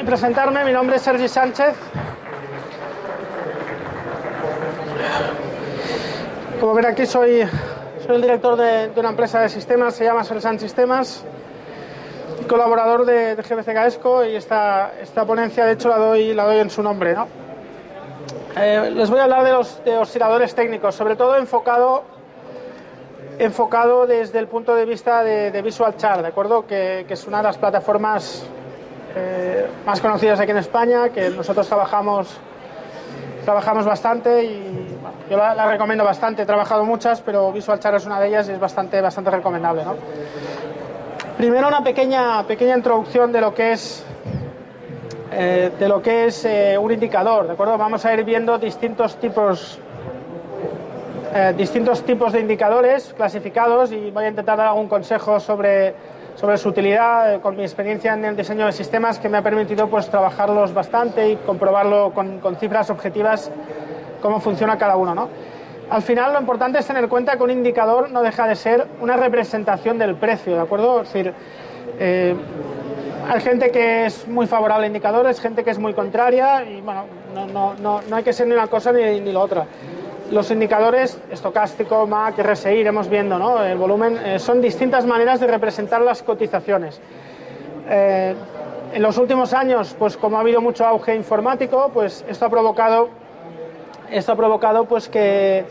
presentarme, mi nombre es Sergi Sánchez. Como ven aquí soy el director de una empresa de sistemas, se llama Solsan Sistemas, colaborador de GBC Gaesco, y esta ponencia de hecho la doy en su nombre, ¿no? Les voy a hablar de osciladores técnicos, sobre todo enfocado desde el punto de vista de Visual Chart, ¿de acuerdo? Que es una de las plataformas más conocidas aquí en España, que nosotros trabajamos bastante y bueno, yo la recomiendo bastante. He trabajado muchas, pero Visual Chart es una de ellas y es bastante recomendable, ¿no? Primero una pequeña introducción de lo que es un indicador, ¿de acuerdo? Vamos a ir viendo distintos tipos de indicadores clasificados y voy a intentar dar algún consejo sobre su utilidad con mi experiencia en el diseño de sistemas, que me ha permitido pues trabajarlos bastante y comprobarlo con cifras objetivas cómo funciona cada uno, ¿no? Al final lo importante es tener en cuenta que un indicador no deja de ser una representación del precio, ¿de acuerdo? Es decir, hay gente que es muy favorable a indicadores, gente que es muy contraria y bueno, no hay que ser ni una cosa ni la otra. Los indicadores, estocástico, MAC, RSI, iremos viendo, ¿no? El volumen, son distintas maneras de representar las cotizaciones. En los últimos años, pues como ha habido mucho auge informático, pues esto ha provocado pues que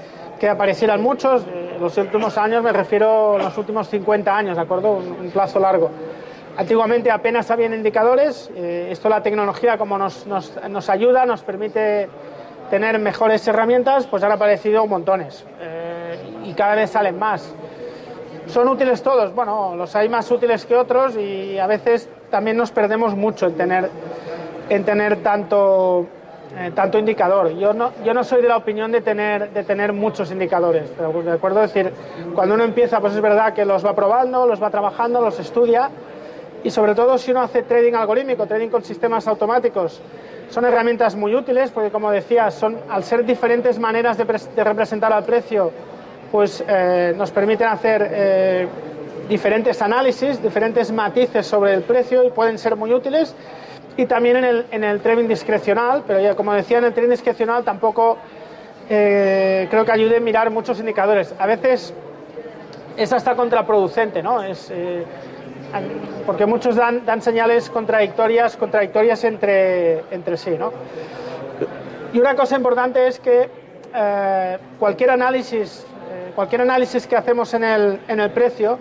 aparecieran muchos. En los últimos años me refiero a los últimos 50 años, ¿de acuerdo? Un plazo largo. Antiguamente apenas habían indicadores. Esto la tecnología como nos ayuda, nos permite tener mejores herramientas, pues han aparecido montones y cada vez salen más. ¿Son útiles todos? Bueno, los hay más útiles que otros y a veces también nos perdemos mucho en tener tanto indicador. Yo no soy de la opinión de tener muchos indicadores, ¿de acuerdo? Es decir, cuando uno empieza, pues es verdad que los va probando, los va trabajando, los estudia, y sobre todo si uno hace trading algorítmico, trading con sistemas automáticos, son herramientas muy útiles porque, como decía, al ser diferentes maneras de representar al precio, pues nos permiten hacer diferentes análisis, diferentes matices sobre el precio y pueden ser muy útiles. Y también en el trading discrecional, pero ya como decía, en el trading discrecional tampoco creo que ayude a mirar muchos indicadores. A veces es hasta contraproducente, ¿no? Porque muchos dan señales contradictorias entre sí, ¿no? Y una cosa importante es que cualquier análisis que hacemos en el precio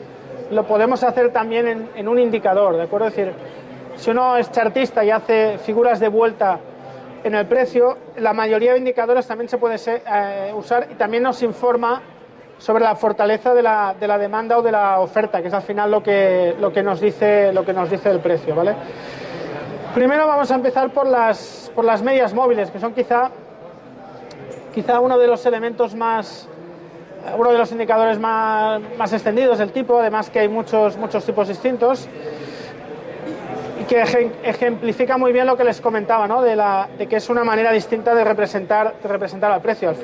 lo podemos hacer también en un indicador, ¿de acuerdo? Es decir, si uno es chartista y hace figuras de vuelta en el precio, la mayoría de indicadores también se puede usar y también nos informa sobre la fortaleza de la demanda o de la oferta, que es al final lo que nos dice el precio, ¿vale? Primero vamos a empezar por las medias móviles, que son quizá uno de los elementos uno de los indicadores más extendidos del tipo, además que hay muchos tipos distintos, y que ejemplifica muy bien lo que les comentaba, ¿no? De que es una manera distinta de representar al precio. Al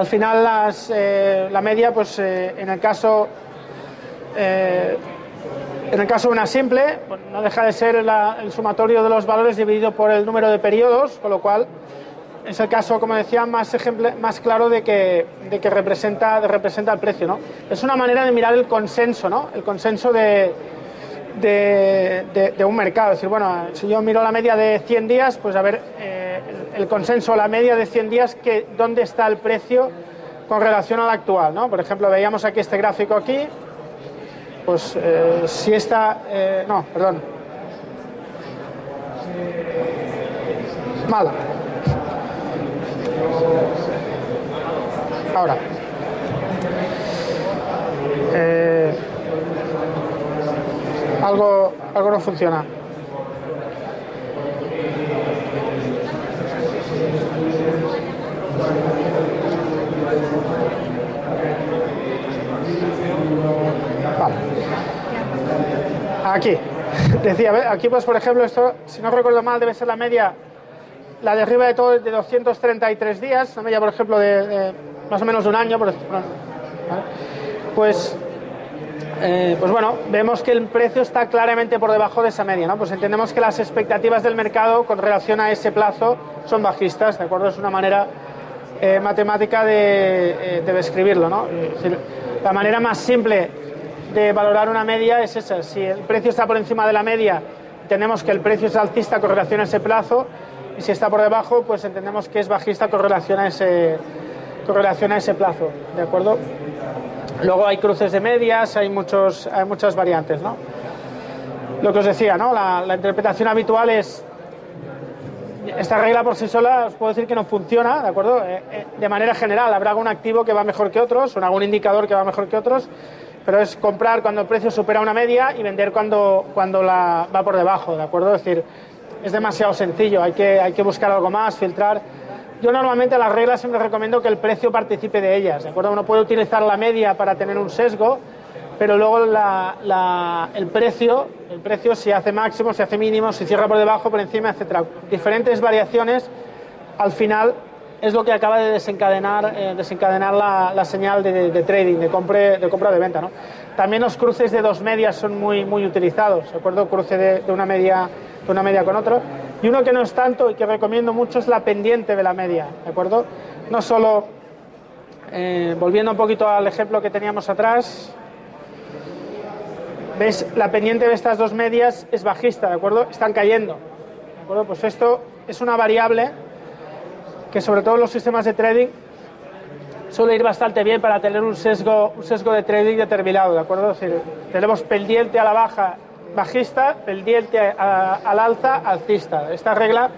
final la media, pues en el caso de una simple, pues, no deja de ser el sumatorio de los valores dividido por el número de periodos, con lo cual es el caso, como decía, más claro de que representa el precio, ¿no? Es una manera de mirar el consenso, ¿no? El consenso de un mercado. Es decir, bueno, si yo miro la media de 100 días, pues a ver el consenso, la media de 100 días, dónde está el precio con relación al actual, ¿no? Por ejemplo, veíamos aquí este gráfico aquí, pues si está... no, perdón. Mal. Ahora. Algo no funciona. Vale. Aquí. Decía, aquí pues por ejemplo esto, si no recuerdo mal, debe ser la media, la de arriba de todo, de 233 días, la media por ejemplo de más o menos de un año, ¿vale? Pues pues bueno, vemos que el precio está claramente por debajo de esa media, ¿no? Pues entendemos que las expectativas del mercado con relación a ese plazo son bajistas, ¿de acuerdo? Es una manera matemática de describirlo, ¿no? Es decir, la manera más simple de valorar una media es esa. Si el precio está por encima de la media, entendemos que el precio es alcista con relación a ese plazo, y si está por debajo, pues entendemos que es bajista con relación a ese plazo, ¿de acuerdo? Luego hay cruces de medias, hay muchas variantes, ¿no? Lo que os decía, ¿no? La interpretación habitual es, esta regla por sí sola os puedo decir que no funciona, ¿de acuerdo? De manera general, habrá algún activo que va mejor que otros, o algún indicador que va mejor que otros, pero es comprar cuando el precio supera una media y vender cuando va por debajo, ¿de acuerdo? Es decir, es demasiado sencillo, hay que buscar algo más, filtrar. Yo normalmente las reglas siempre recomiendo que el precio participe de ellas, ¿de acuerdo? Uno puede utilizar la media para tener un sesgo, pero luego el precio, si hace máximo, si hace mínimo, si cierra por debajo, por encima, etcétera. Diferentes variaciones, al final, es lo que acaba de desencadenar la señal de trading, de compra o de venta, ¿no? También los cruces de dos medias son muy utilizados, ¿de acuerdo? Cruce de una media con otro. Y uno que no es tanto y que recomiendo mucho es la pendiente de la media, ¿de acuerdo? No solo, volviendo un poquito al ejemplo que teníamos atrás, ¿veis? La pendiente de estas dos medias es bajista, ¿de acuerdo? Están cayendo, ¿de acuerdo? Pues esto es una variable que sobre todo en los sistemas de trading suele ir bastante bien para tener un sesgo de trading determinado, ¿de acuerdo? Es decir, tenemos pendiente a la baja bajista, pendiente al alza alcista. Esta regla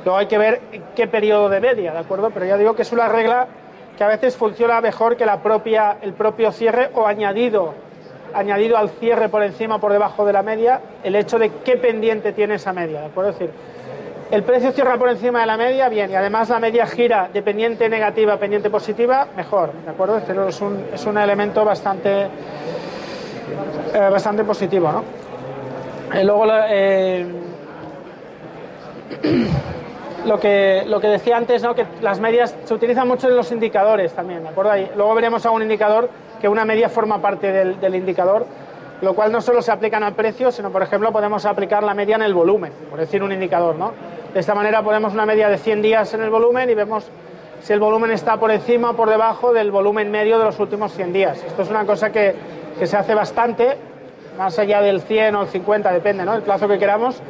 luego hay que ver en qué periodo de media, ¿de acuerdo? Pero ya digo que es una regla que a veces funciona mejor que el propio cierre o añadido al cierre por encima o por debajo de la media, el hecho de qué pendiente tiene esa media, ¿de acuerdo? Es decir, el precio cierra por encima de la media, bien, y además la media gira de pendiente negativa a pendiente positiva, mejor, ¿de acuerdo? Es un elemento bastante positivo, ¿no? Luego lo que decía antes, ¿no? Que las medias se utilizan mucho en los indicadores también, ¿de acuerdo? Luego veremos a un indicador que una media forma parte del indicador, lo cual no solo se aplican al precio, sino, por ejemplo, podemos aplicar la media en el volumen, por decir un indicador, ¿no? De esta manera ponemos una media de 100 días en el volumen y vemos si el volumen está por encima o por debajo del volumen medio de los últimos 100 días. Esto es una cosa que se hace bastante, más allá del 100 o el 50, depende, ¿no? El plazo que queramos,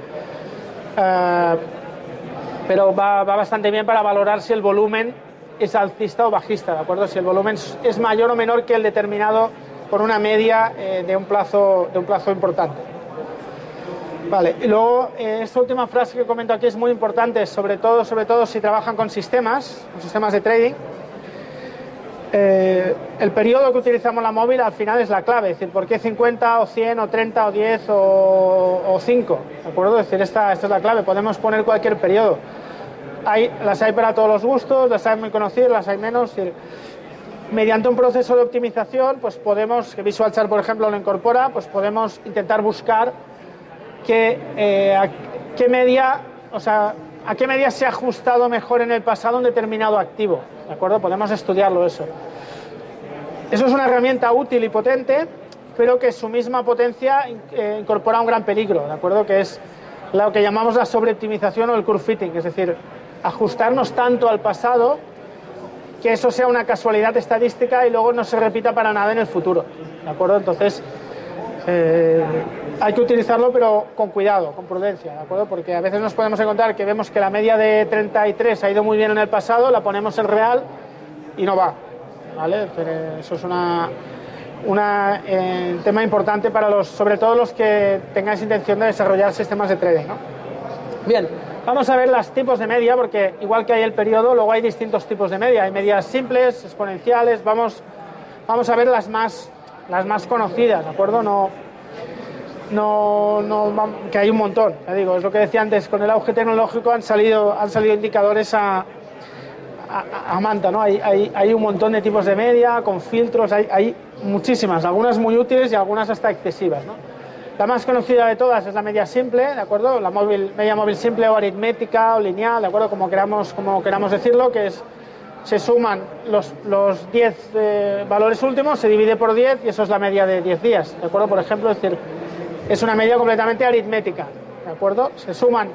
pero va bastante bien para valorar si el volumen es alcista o bajista, ¿de acuerdo? Si el volumen es mayor o menor que el determinado por una media de un plazo importante. Vale, y luego esta última frase que comento aquí es muy importante, sobre todo si trabajan con sistemas de trading. El periodo que utilizamos la móvil al final es la clave, es decir, ¿por qué 50 o 100 o 30 o 10 o 5? ¿De acuerdo? Es decir, esta es la clave, podemos poner cualquier periodo. Las hay para todos los gustos, las hay muy conocidas, las hay menos. Es decir, mediante un proceso de optimización, pues podemos, que Visual Chart, por ejemplo, lo incorpora, pues podemos intentar buscar a qué media se ha ajustado mejor en el pasado un determinado activo, ¿de acuerdo? Podemos estudiarlo eso. Eso es una herramienta útil y potente, pero que su misma potencia incorpora un gran peligro, ¿de acuerdo? Que es lo que llamamos la sobreoptimización o el curve fitting, es decir, ajustarnos tanto al pasado que eso sea una casualidad estadística y luego no se repita para nada en el futuro, ¿de acuerdo? Entonces, hay que utilizarlo, pero con cuidado, con prudencia, ¿de acuerdo? Porque a veces nos podemos encontrar que vemos que la media de 33 ha ido muy bien en el pasado, la ponemos en real y no va, ¿vale? Pero eso es un tema importante para sobre todo los que tengáis intención de desarrollar sistemas de trading, ¿no? Bien, vamos a ver los tipos de media, porque igual que hay el periodo, luego hay distintos tipos de media. Hay medias simples, exponenciales, vamos a ver las más conocidas, ¿de acuerdo? Que hay un montón, ya digo, es lo que decía antes, con el auge tecnológico han salido indicadores a manta, ¿no? Hay un montón de tipos de media, con filtros, hay muchísimas, algunas muy útiles y algunas hasta excesivas, ¿no? La más conocida de todas es la media simple, ¿de acuerdo? Media móvil simple o aritmética o lineal, ¿de acuerdo? Como queramos decirlo, que es se suman los 10 valores últimos, se divide por 10 y eso es la media de 10 días, ¿de acuerdo? Por ejemplo, es decir, es una media completamente aritmética, ¿de acuerdo? Se suman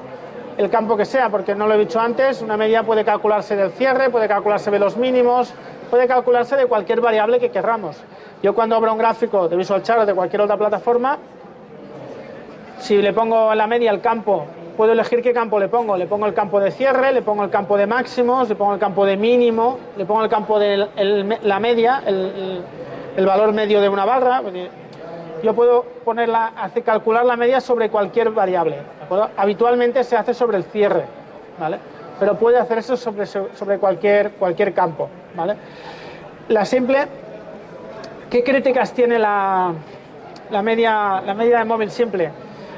el campo que sea, porque no lo he dicho antes, una media puede calcularse del cierre, puede calcularse de los mínimos, puede calcularse de cualquier variable que querramos. Yo cuando abro un gráfico de Visual Chart o de cualquier otra plataforma, si le pongo en la media el campo, puedo elegir qué campo le pongo el campo de cierre, le pongo el campo de máximos, le pongo el campo de mínimo, le pongo el campo de la media, el valor medio de una barra. Yo puedo calcular la media sobre cualquier variable, ¿de acuerdo? Habitualmente se hace sobre el cierre, ¿vale? Pero puede hacer eso sobre cualquier campo, ¿vale? La simple, ¿qué críticas tiene la media de móvil simple?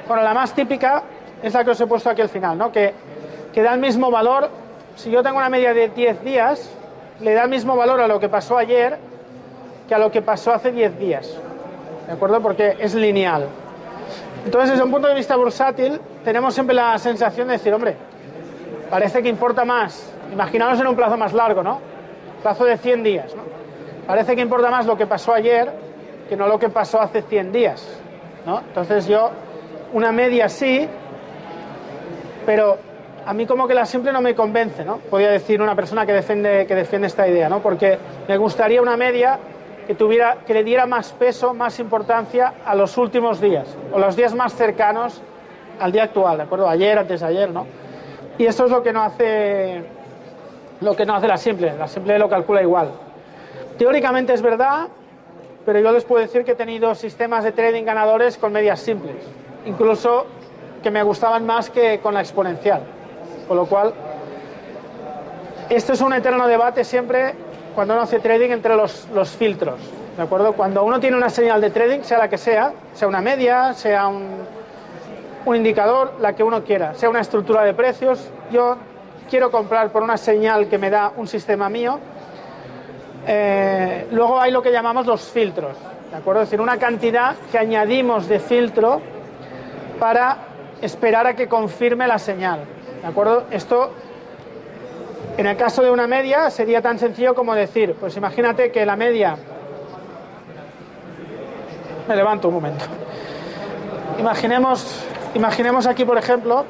Bueno, la más típica es la que os he puesto aquí al final, ¿no? Que da el mismo valor. Si yo tengo una media de 10 días, le da el mismo valor a lo que pasó ayer que a lo que pasó hace 10 días, ¿de acuerdo? Porque es lineal. Entonces, desde un punto de vista bursátil, tenemos siempre la sensación de decir, hombre, parece que importa más. Imaginaos en un plazo más largo, ¿no? Plazo de 100 días, ¿no? Parece que importa más lo que pasó ayer que no lo que pasó hace 100 días, ¿no? Entonces una media sí, pero a mí como que la simple no me convence, ¿no? Podría decir una persona que defiende esta idea, ¿no? Porque me gustaría una media que le diera más peso, más importancia a los últimos días, o los días más cercanos al día actual, ¿de acuerdo? Ayer, antes de ayer, ¿no? Y esto es lo que no hace la simple. La simple lo calcula igual. Teóricamente es verdad, pero yo les puedo decir que he tenido sistemas de trading ganadores con medias simples, incluso que me gustaban más que con la exponencial. Con lo cual, esto es un eterno debate siempre cuando uno hace trading entre los filtros, ¿de acuerdo? Cuando uno tiene una señal de trading, sea la que sea una media, sea un indicador, la que uno quiera, sea una estructura de precios, yo quiero comprar por una señal que me da un sistema mío. Luego hay lo que llamamos los filtros, ¿de acuerdo? Es decir, una cantidad que añadimos de filtro para esperar a que confirme la señal, ¿de acuerdo? Esto, en el caso de una media, sería tan sencillo como decir, pues imagínate que la media... Me levanto un momento. Imaginemos aquí, por ejemplo,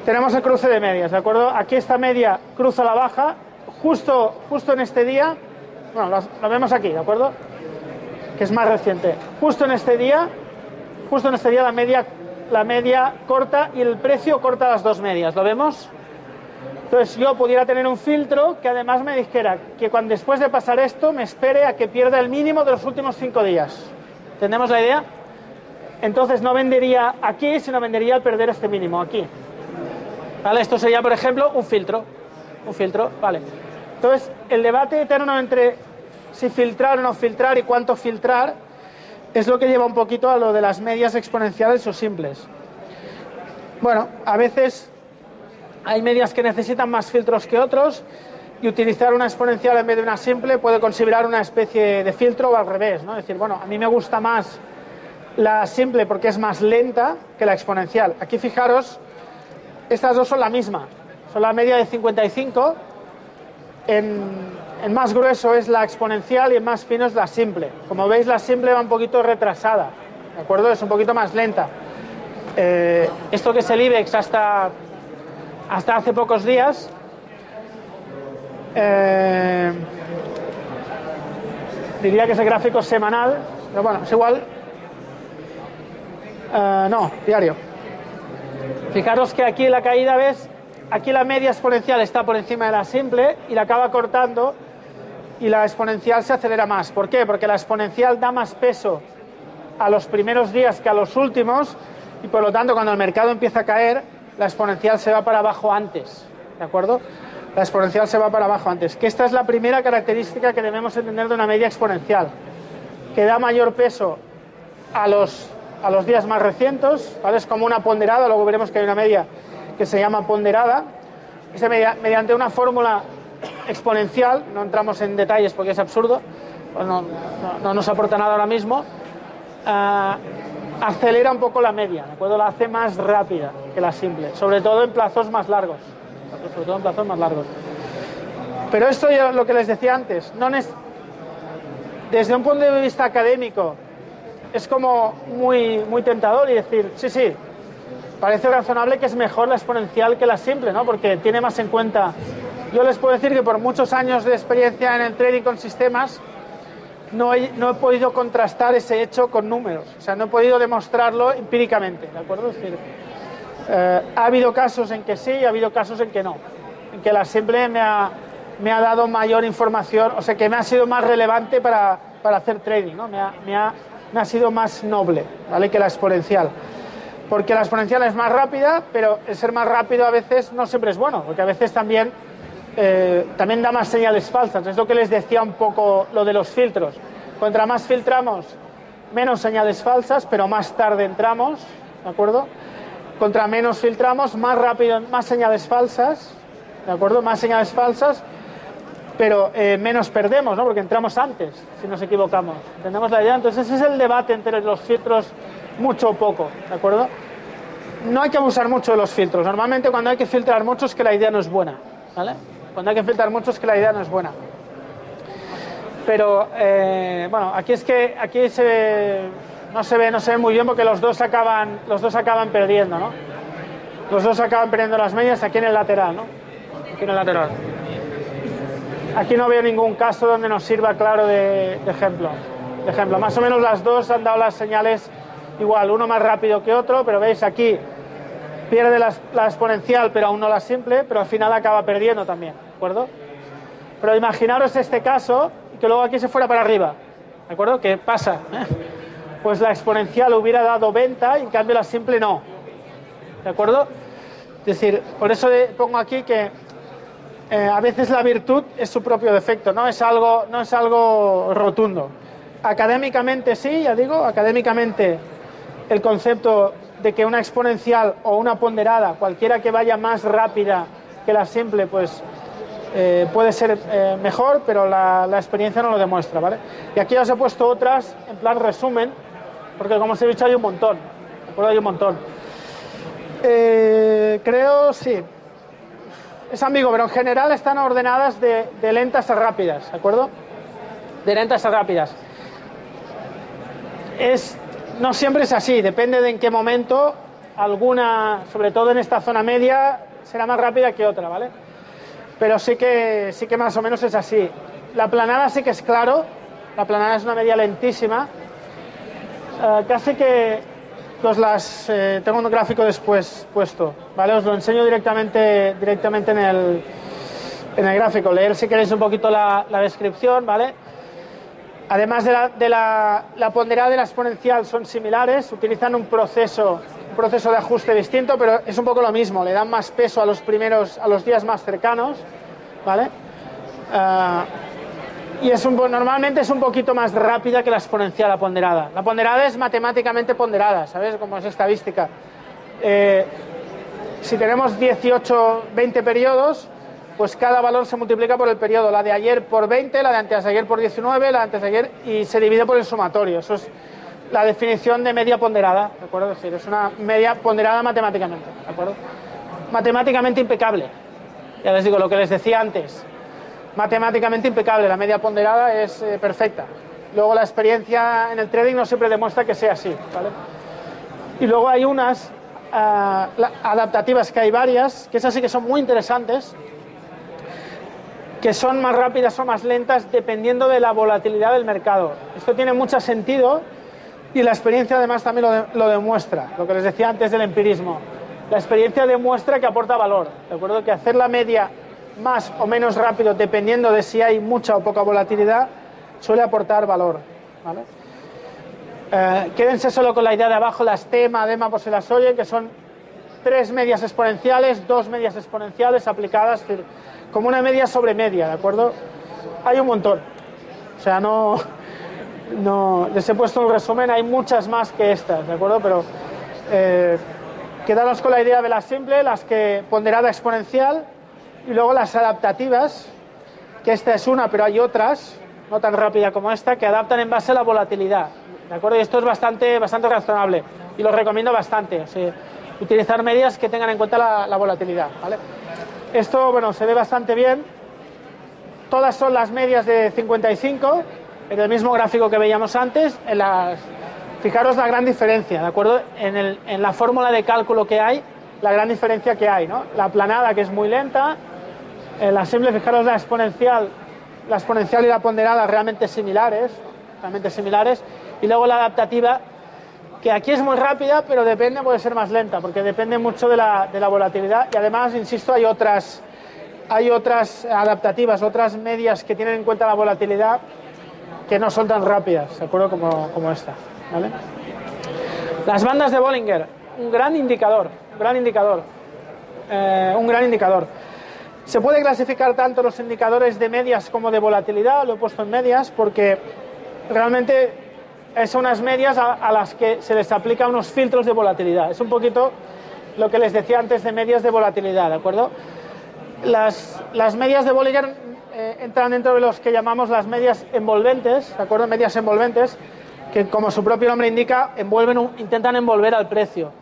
tenemos el cruce de medias, ¿de acuerdo? Aquí esta media cruza la baja, justo en este día, bueno, lo vemos aquí, ¿de acuerdo? Que es más reciente. Justo en este día la media corta y el precio corta las dos medias, ¿lo vemos? Entonces yo pudiera tener un filtro que además me dijera que después de pasar esto me espere a que pierda el mínimo de los últimos 5 días. ¿Entendemos la idea? Entonces no vendería aquí, sino vendería al perder este mínimo aquí. ¿Vale? Esto sería, por ejemplo, un filtro, ¿vale? Entonces, el debate eterno entre si filtrar o no filtrar y cuánto filtrar es lo que lleva un poquito a lo de las medias exponenciales o simples. Bueno, a veces hay medias que necesitan más filtros que otros y utilizar una exponencial en vez de una simple puede considerar una especie de filtro o al revés, ¿no? Es decir, bueno, a mí me gusta más la simple porque es más lenta que la exponencial. Aquí fijaros, estas dos son la misma, son la media de 55, en más grueso es la exponencial y en más fino es la simple. Como veis, la simple va un poquito retrasada, ¿de acuerdo? Es un poquito más lenta. Esto que es el IBEX hasta hace pocos días, diría que es el gráfico semanal, pero bueno, es igual. No, diario. Fijaros que aquí la caída, ¿ves? Aquí la media exponencial está por encima de la simple y la acaba cortando y la exponencial se acelera más. ¿Por qué? Porque la exponencial da más peso a los primeros días que a los últimos y por lo tanto cuando el mercado empieza a caer, la exponencial se va para abajo antes, ¿de acuerdo? La exponencial se va para abajo antes. Que esta es la primera característica que debemos entender de una media exponencial, que da mayor peso a los días más recientes, ¿vale? Es como una ponderada, luego veremos que hay una media que se llama ponderada. Esa mediante una fórmula exponencial, no entramos en detalles porque es absurdo, pues no nos aporta nada ahora mismo, acelera un poco la media, ¿de acuerdo? La hace más rápida que la simple, sobre todo en plazos más largos. Pero esto, yo, lo que les decía antes, desde un punto de vista académico, es como muy tentador y decir, sí, parece razonable que es mejor la exponencial que la simple, ¿no? Porque tiene más en cuenta. Yo les puedo decir que por muchos años de experiencia en el trading con sistemas, no he podido contrastar ese hecho con números. O sea, no he podido demostrarlo empíricamente, ¿de acuerdo? Es decir, ha habido casos en que sí y ha habido casos en que no. En que la simple me ha dado mayor información, o sea, que me ha sido más relevante para hacer trading, ¿no? Me ha sido más noble, ¿vale? Que la exponencial. Porque la exponencial es más rápida, pero el ser más rápido a veces no siempre es bueno, porque a veces también da más señales falsas. Es lo que les decía un poco lo de los filtros. Contra más filtramos, menos señales falsas, pero más tarde entramos, ¿de acuerdo? Contra menos filtramos, más rápido, más señales falsas, ¿de acuerdo? Más señales falsas, pero menos perdemos, ¿no? Porque entramos antes, si nos equivocamos. ¿Entendemos la idea? Entonces ese es el debate entre los filtros, mucho o poco, ¿de acuerdo? No hay que abusar mucho de los filtros. Normalmente cuando hay que filtrar mucho es que la idea no es buena, ¿vale? Cuando hay que filtrar mucho es que la idea no es buena. Pero, bueno, aquí no se ve muy bien porque los dos acaban perdiendo, ¿no? Los dos acaban perdiendo las medias aquí en el lateral, ¿no? Aquí en el lateral. Aquí no veo ningún caso donde nos sirva claro de ejemplo. Más o menos las dos han dado las señales igual, uno más rápido que otro, pero veis aquí pierde la exponencial, pero aún no la simple, pero al final acaba perdiendo también, ¿de acuerdo? Pero imaginaros este caso, que luego aquí se fuera para arriba, ¿de acuerdo? ¿Qué pasa? Pues la exponencial hubiera dado venta y en cambio la simple no, ¿de acuerdo? Es decir, por eso pongo aquí que a veces la virtud es su propio defecto, no es algo rotundo. Académicamente sí, ya digo, académicamente el concepto de que una exponencial o una ponderada, cualquiera que vaya más rápida que la simple, pues puede ser mejor, pero la experiencia no lo demuestra, ¿vale? Y aquí os he puesto otras en plan resumen, porque como os he dicho hay un montón, ¿de acuerdo? Hay un montón. Creo, sí. Es ambiguo, pero en general están ordenadas de lentas a rápidas, ¿de acuerdo? De lentas a rápidas. No siempre es así, depende de en qué momento alguna, sobre todo en esta zona media, será más rápida que otra, ¿vale? Pero sí que más o menos es así. La planada sí que es claro, la planada es una media lentísima, casi que tengo un gráfico después puesto, ¿vale? Os lo enseño directamente en el gráfico. Leer si queréis un poquito la descripción, ¿vale? Además de la ponderada y la exponencial son similares, utilizan un proceso de ajuste distinto, pero es un poco lo mismo, le dan más peso a los días más cercanos, ¿vale? Y normalmente es un poquito más rápida que la exponencial, la ponderada. La ponderada es matemáticamente ponderada, ¿sabes? Como es estadística. Si tenemos 18, 20 periodos, pues cada valor se multiplica por el periodo. La de ayer por 20, la de antes de ayer por 19, la de antes de ayer, y se divide por el sumatorio. Eso es la definición de media ponderada, ¿de acuerdo? Es decir, es una media ponderada matemáticamente, ¿de acuerdo? Matemáticamente impecable. Ya les digo lo que les decía antes. Matemáticamente impecable, la media ponderada es perfecta. Luego la experiencia en el trading no siempre demuestra que sea así, ¿vale? Y luego hay unas adaptativas, que hay varias, que esas sí que son muy interesantes, que son más rápidas o más lentas dependiendo de la volatilidad del mercado. Esto tiene mucho sentido y la experiencia además también lo demuestra, lo que les decía antes del empirismo. La experiencia demuestra que aporta valor, ¿de acuerdo? Que hacer la media más o menos rápido dependiendo de si hay mucha o poca volatilidad suele aportar valor, ¿vale? Quédense solo con la idea de abajo, las TEMA, DEMA, por si las oyen, que son 3 medias exponenciales, 2 medias exponenciales aplicadas, es decir, como una media sobre media, ¿de acuerdo? Hay un montón. O sea, no les he puesto un resumen, hay muchas más que estas, ¿de acuerdo? Pero quedaros con la idea de la simple, las que ponderada exponencial, y luego las adaptativas, que esta es una, pero hay otras, no tan rápida como esta, que adaptan en base a la volatilidad, ¿de acuerdo? Y esto es bastante razonable, y lo recomiendo bastante, o sea, utilizar medias que tengan en cuenta la volatilidad, ¿vale? Esto, bueno, se ve bastante bien, todas son las medias de 55, en el mismo gráfico que veíamos antes. Fijaros la gran diferencia, ¿de acuerdo? En la fórmula de cálculo que hay, la gran diferencia que hay, ¿no? La aplanada, que es muy lenta, la simple, fijaros la exponencial y la ponderada realmente similares, y luego la adaptativa, que aquí es muy rápida, pero puede ser más lenta, porque depende mucho de la volatilidad, y además, insisto, hay otras adaptativas, otras medias que tienen en cuenta la volatilidad que no son tan rápidas, ¿de acuerdo? Como esta, ¿vale? Las bandas de Bollinger, un gran indicador. Se puede clasificar tanto los indicadores de medias como de volatilidad, lo he puesto en medias, porque realmente son unas medias a las que se les aplica unos filtros de volatilidad. Es un poquito lo que les decía antes de medias de volatilidad, ¿de acuerdo? Las medias de Bollinger entran dentro de los que llamamos las medias envolventes, ¿de acuerdo? Medias envolventes, que como su propio nombre indica, intentan envolver al precio.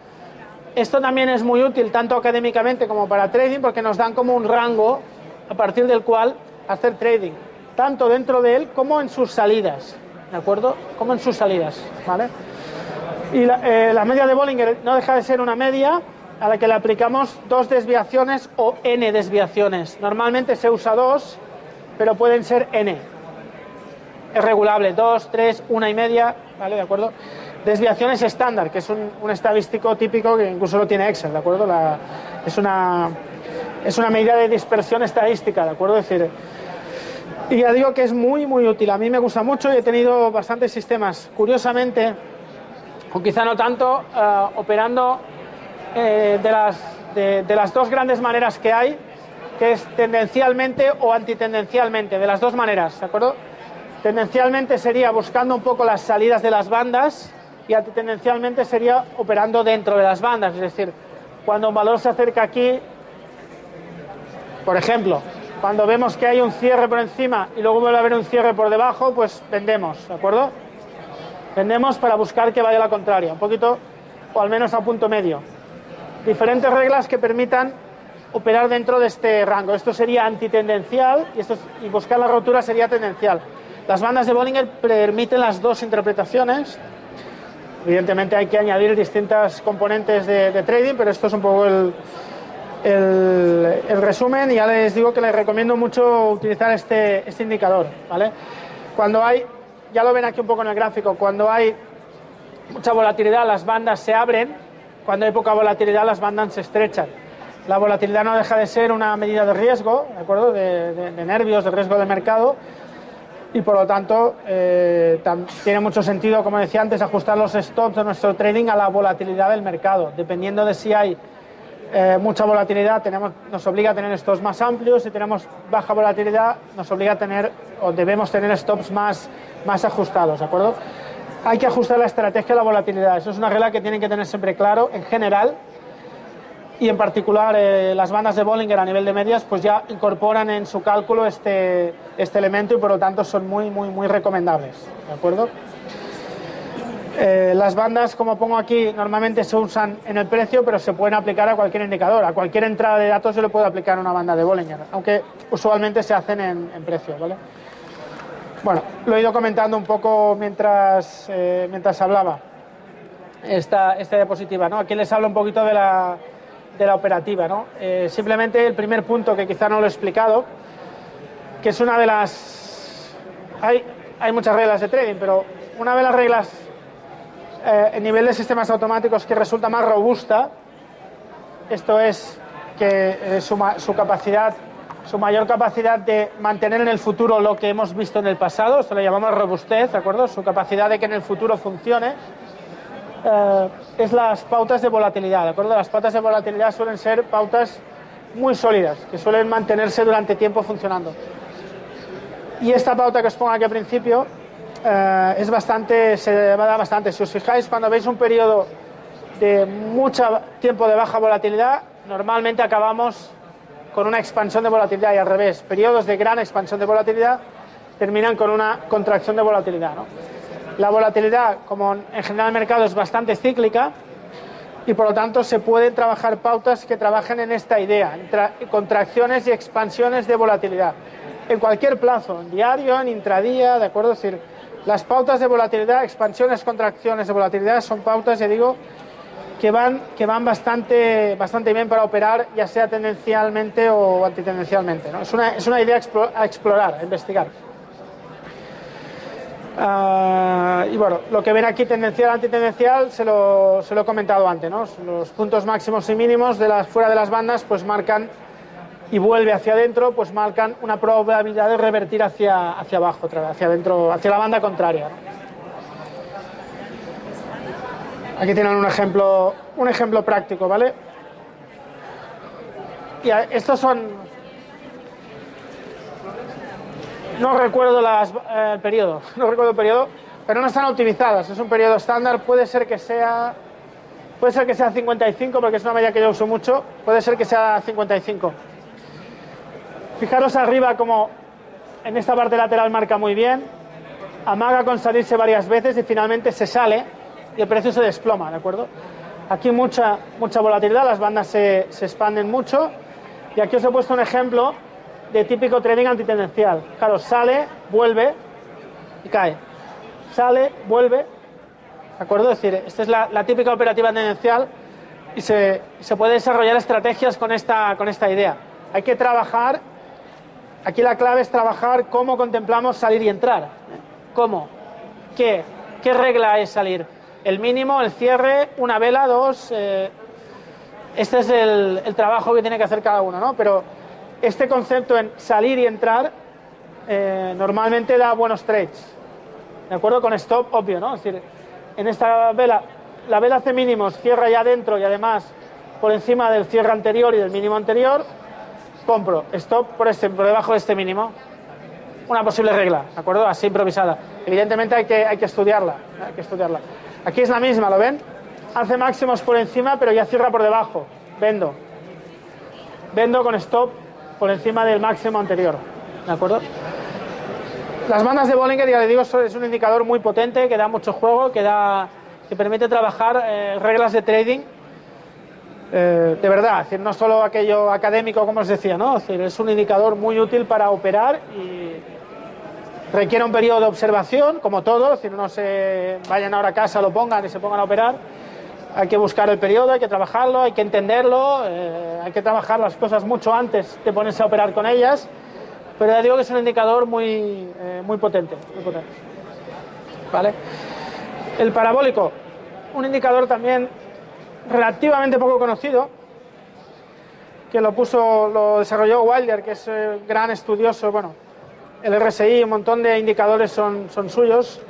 Esto también es muy útil tanto académicamente como para trading, porque nos dan como un rango a partir del cual hacer trading, tanto dentro de él como en sus salidas, ¿de acuerdo? Como en sus salidas, ¿vale? Y la media de Bollinger no deja de ser una media a la que le aplicamos 2 desviaciones o n desviaciones. Normalmente se usa 2, pero pueden ser n. Es regulable, 2, 3, 1,5, ¿vale? ¿De acuerdo? Desviaciones estándar, que es un estadístico típico que incluso lo tiene Excel, ¿de acuerdo? Es una medida de dispersión estadística, ¿de acuerdo? Es decir, y ya digo que es muy, muy útil. A mí me gusta mucho y he tenido bastantes sistemas. Curiosamente, o quizá no tanto, operando de las 2 grandes maneras que hay, que es tendencialmente o antitendencialmente, de las 2 maneras, ¿de acuerdo? Tendencialmente sería buscando un poco las salidas de las bandas, y antitendencialmente sería operando dentro de las bandas, es decir, cuando un valor se acerca aquí, por ejemplo, cuando vemos que hay un cierre por encima y luego vuelve a haber un cierre por debajo, pues vendemos, ¿de acuerdo? Vendemos para buscar que vaya a la contraria, un poquito, o al menos a punto medio. Diferentes reglas que permitan operar dentro de este rango. Esto sería antitendencial y buscar la rotura sería tendencial. Las bandas de Bollinger permiten las 2 interpretaciones. Evidentemente hay que añadir distintas componentes de trading, pero esto es un poco el resumen, y ya les digo que les recomiendo mucho utilizar este indicador, ¿vale? Cuando hay, ya lo ven aquí un poco en el gráfico, cuando hay mucha volatilidad las bandas se abren, cuando hay poca volatilidad las bandas se estrechan. La volatilidad no deja de ser una medida de riesgo, ¿de acuerdo? De nervios, de riesgo de mercado. Y por lo tanto tiene mucho sentido, como decía antes, ajustar los stops de nuestro trading a la volatilidad del mercado. Dependiendo de si hay mucha volatilidad, nos obliga a tener stops más amplios. Si tenemos baja volatilidad, nos obliga a tener, o debemos tener stops más ajustados, ¿de acuerdo? Hay que ajustar la estrategia a la volatilidad. Eso es una regla que tienen que tener siempre claro en general. Y en particular las bandas de Bollinger a nivel de medias pues ya incorporan en su cálculo este elemento, y por lo tanto son muy, muy, muy recomendables, ¿de acuerdo? Las bandas, como pongo aquí, normalmente se usan en el precio, pero se pueden aplicar a cualquier indicador. A cualquier entrada de datos se le puede aplicar una banda de Bollinger, aunque usualmente se hacen en precio, ¿vale? Bueno, lo he ido comentando un poco mientras hablaba esta diapositiva, ¿no? Aquí les hablo un poquito de la operativa, ¿no? Simplemente el primer punto, que quizá no lo he explicado, que es una de las... Hay muchas reglas de trading, pero una de las reglas en nivel de sistemas automáticos que resulta más robusta, esto es que su mayor capacidad de mantener en el futuro lo que hemos visto en el pasado, esto le llamamos robustez, ¿de acuerdo? Su capacidad de que en el futuro funcione, es las pautas de volatilidad, ¿de acuerdo? Las pautas de volatilidad suelen ser pautas muy sólidas, que suelen mantenerse durante tiempo funcionando. Y esta pauta que os pongo aquí al principio se va a dar bastante. Si os fijáis, cuando veis un periodo de mucho tiempo de baja volatilidad, normalmente acabamos con una expansión de volatilidad, y al revés, periodos de gran expansión de volatilidad terminan con una contracción de volatilidad, ¿no? La volatilidad, como en general el mercado es bastante cíclica, y por lo tanto se pueden trabajar pautas que trabajen en esta idea, contracciones y expansiones de volatilidad, en cualquier plazo, en diario, en intradía, ¿de acuerdo? Es decir, las pautas de volatilidad, expansiones, contracciones de volatilidad son pautas, ya digo, que van bastante bien para operar, ya sea tendencialmente o antitendencialmente, ¿no? Es una idea a explorar, a investigar. Y bueno, lo que ven aquí tendencial, antitendencial, se lo he comentado antes, ¿no? Los puntos máximos y mínimos fuera de las bandas pues marcan, y vuelve hacia adentro, pues marcan una probabilidad de revertir hacia abajo, otra vez, hacia adentro, hacia la banda contraria, ¿no? Aquí tienen un ejemplo práctico, ¿vale? Y estos son... No recuerdo el periodo, pero no están optimizadas. Es un periodo estándar, puede ser que sea 55, porque es una media que yo uso mucho, puede ser que sea 55. Fijaros arriba como en esta parte lateral marca muy bien, amaga con salirse varias veces y finalmente se sale y el precio se desploma, ¿de acuerdo? Aquí mucha volatilidad, las bandas se expanden mucho, y aquí os he puesto un ejemplo de típico trading antitendencial. Claro, sale, vuelve y cae. Sale, vuelve, ¿de acuerdo? Es decir, esta es la típica operativa tendencial y se puede desarrollar estrategias con esta idea. Hay que trabajar, aquí la clave es trabajar cómo contemplamos salir y entrar. ¿Cómo? ¿Qué regla es salir? El mínimo, el cierre, una vela, dos... este es el trabajo que tiene que hacer cada uno, ¿no? Pero este concepto en salir y entrar normalmente da buenos trades, ¿de acuerdo? Con stop obvio, ¿no? Es decir, en esta vela, la vela hace mínimos, cierra ya adentro y además por encima del cierre anterior y del mínimo anterior, compro. Stop por debajo de este mínimo. Una posible regla, ¿de acuerdo? Así improvisada. Evidentemente hay que estudiarla, Aquí es la misma, ¿lo ven? Hace máximos por encima, pero ya cierra por debajo. Vendo con stop por encima del máximo anterior, ¿de acuerdo? Las bandas de Bollinger, ya le digo, es un indicador muy potente, que da mucho juego, que permite trabajar reglas de trading de verdad, es decir, no solo aquello académico, como os decía, ¿no? Es decir, es un indicador muy útil para operar y requiere un periodo de observación, como todo, es decir, no se vayan ahora a casa, lo pongan y se pongan a operar. Hay que buscar el periodo, hay que trabajarlo, hay que entenderlo, hay que trabajar las cosas mucho antes de ponerse a operar con ellas, pero ya digo que es un indicador muy potente, ¿vale? El parabólico, un indicador también relativamente poco conocido, que lo desarrolló Wilder, que es gran estudioso, bueno, el RSI, un montón de indicadores son suyos.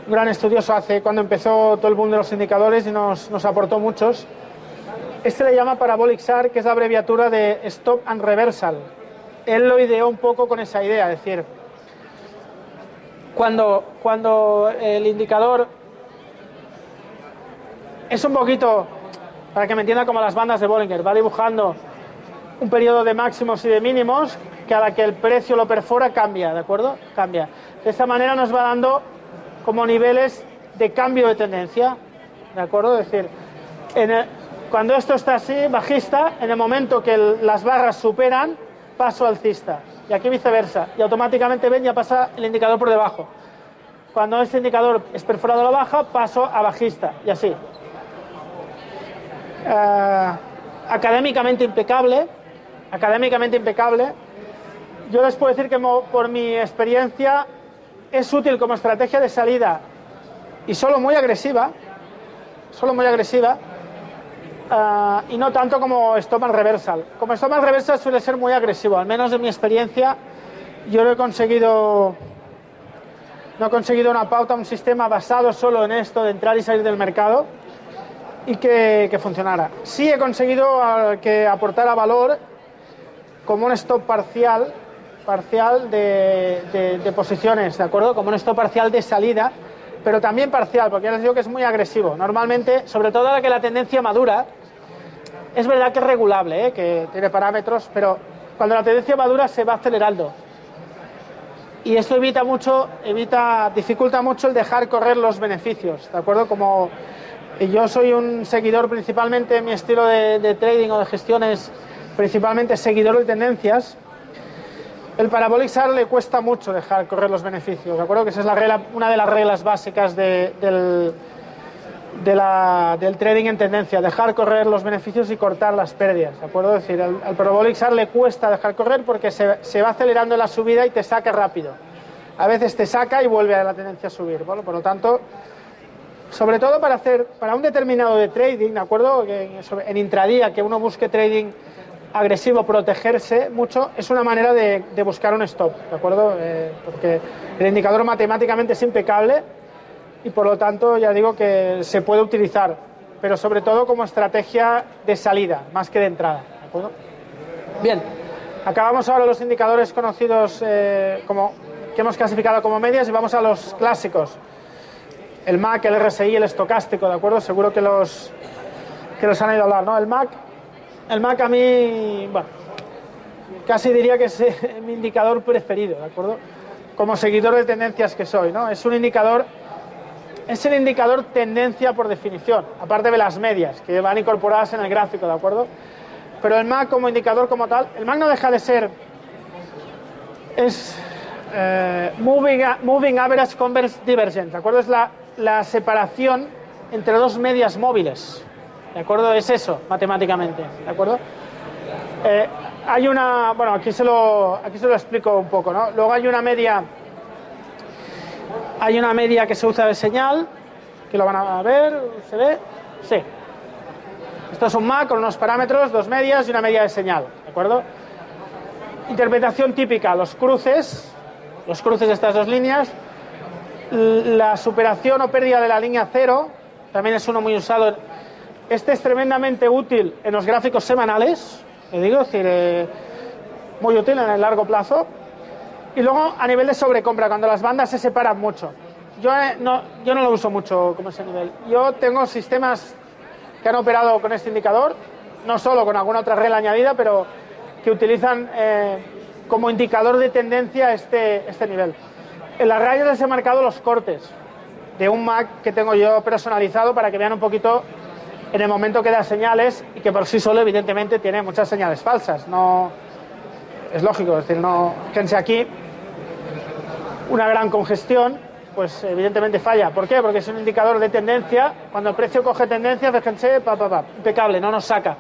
Un gran estudioso cuando empezó todo el boom de los indicadores y nos aportó muchos. Este le llama Parabolic SAR, que es la abreviatura de Stop and Reversal. Él lo ideó un poco con esa idea, es decir, cuando el indicador es un poquito, para que me entienda, como las bandas de Bollinger, va dibujando un periodo de máximos y de mínimos, que a la que el precio lo perfora cambia, ¿de acuerdo? Cambia. De esta manera nos va dando como niveles de cambio de tendencia, ¿de acuerdo? Es decir, cuando esto está así, bajista, en el momento que las barras superan, paso alcista, y aquí viceversa, y automáticamente ven, ya pasa el indicador por debajo. Cuando este indicador es perforado a la baja, paso a bajista, y así. Académicamente impecable. Yo les puedo decir que por mi experiencia es útil como estrategia de salida y solo muy agresiva, y no tanto como Stop and Reversal. Como Stop and Reversal suele ser muy agresivo, al menos en mi experiencia. Yo no he conseguido una pauta, un sistema basado solo en esto de entrar y salir del mercado y que funcionara. Sí he conseguido que aportara valor como un stop parcial de posiciones, ¿de acuerdo? Como un stop parcial de salida, pero también parcial, porque ya les digo que es muy agresivo. Normalmente, sobre todo ahora que la tendencia madura, es verdad que es regulable, que tiene parámetros, pero cuando la tendencia madura se va acelerando. Y esto dificulta mucho el dejar correr los beneficios, ¿de acuerdo? Como Y yo soy un seguidor principalmente, mi estilo de trading o de gestión es principalmente seguidor de tendencias. El Parabolic SAR le cuesta mucho dejar correr los beneficios, ¿de acuerdo? Que esa es la regla, una de las reglas básicas del trading en tendencia, dejar correr los beneficios y cortar las pérdidas, ¿de acuerdo? Es decir, al Parabolic SAR le cuesta dejar correr porque se va acelerando en la subida y te saca rápido. A veces te saca y vuelve a la tendencia a subir, ¿vale? Por lo tanto, sobre todo para un determinado de trading, ¿de acuerdo? En intradía, que uno busque trading agresivo, protegerse mucho, es una manera de buscar un stop, ¿de acuerdo? Porque el indicador matemáticamente es impecable y por lo tanto ya digo que se puede utilizar, pero sobre todo como estrategia de salida, más que de entrada, ¿de acuerdo? Bien, acabamos ahora los indicadores conocidos que hemos clasificado como medias y vamos a los clásicos. El MAC, el RSI, el estocástico, ¿de acuerdo? Seguro que los han ido a hablar, ¿no? El MAC a mí, bueno, casi diría que es mi indicador preferido, ¿de acuerdo? Como seguidor de tendencias que soy, ¿no? Es el indicador tendencia por definición, aparte de las medias, que van incorporadas en el gráfico, ¿de acuerdo? Pero el MAC como indicador como tal, el MAC no deja de ser, es Moving Average Converse Divergence, ¿de acuerdo? Es la separación entre dos medias móviles, ¿de acuerdo? Es eso, matemáticamente, ¿de acuerdo? Hay una, bueno, aquí se lo explico un poco, ¿no? Luego hay una media que se usa de señal, que lo van a ver, ¿se ve? Sí. Esto es un MAC con unos parámetros, dos medias y una media de señal, ¿de acuerdo? Interpretación típica, los cruces de estas dos líneas, la superación o pérdida de la línea cero, también es uno muy usado. Este es tremendamente útil en los gráficos semanales, le digo, es decir, muy útil en el largo plazo. Y luego a nivel de sobrecompra, cuando las bandas se separan mucho. Yo no lo uso mucho como ese nivel. Yo tengo sistemas que han operado con este indicador, no solo con alguna otra regla añadida, pero que utilizan como indicador de tendencia este nivel. En las rayas les he marcado los cortes de un MAC que tengo yo personalizado para que vean un poquito en el momento que da señales y que por sí solo evidentemente tiene muchas señales falsas. No es lógico, es decir, no, fíjense aquí una gran congestión, pues evidentemente falla. ¿Por qué? Porque es un indicador de tendencia. Cuando el precio coge tendencia, fíjense, impecable, no nos saca.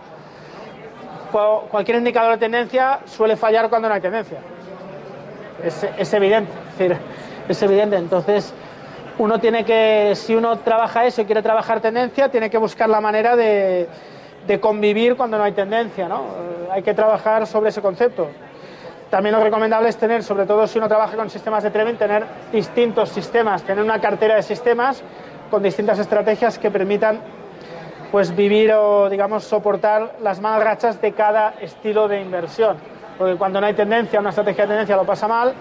Cualquier indicador de tendencia suele fallar cuando no hay tendencia. Es evidente, es decir, es evidente. Entonces, uno tiene que, si uno trabaja eso y quiere trabajar tendencia, tiene que buscar la manera de convivir cuando no hay tendencia, ¿no? Hay que trabajar sobre ese concepto. También lo recomendable es tener, sobre todo si uno trabaja con sistemas de trading, tener distintos sistemas, tener una cartera de sistemas con distintas estrategias que permitan pues vivir o, digamos, soportar las malas rachas de cada estilo de inversión. Porque cuando no hay tendencia, una estrategia de tendencia lo pasa mal.